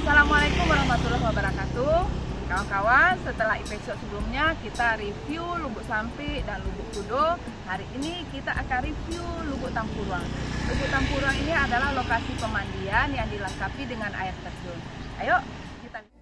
Assalamualaikum warahmatullahi wabarakatuh. Kawan-kawan, setelah episode sebelumnya kita review Lubuk Sampit dan Lubuk Kudo. Hari ini kita akan review Lubuk Tampuruang. Lubuk Tampuruang ini adalah lokasi pemandian yang dilengkapi dengan air terjun. Ayo kita lihat.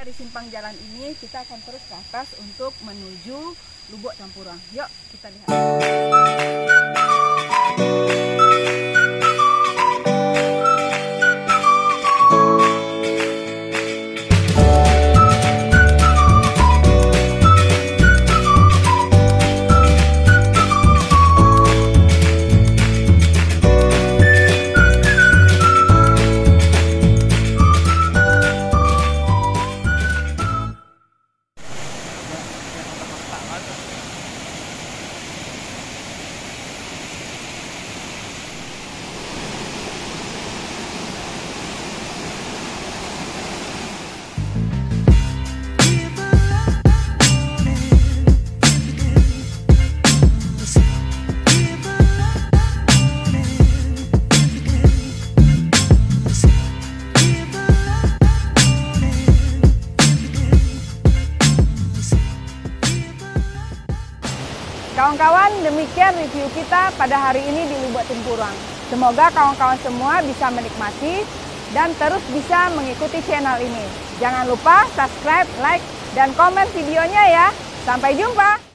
Dari simpang jalan ini kita akan terus ke atas untuk menuju Lubuk Tampuruang. Yuk kita lihat. Kawan-kawan, demikian review kita pada hari ini di Lubuk Tampuruang. Semoga kawan-kawan semua bisa menikmati dan terus bisa mengikuti channel ini. Jangan lupa subscribe, like, dan komen videonya ya. Sampai jumpa!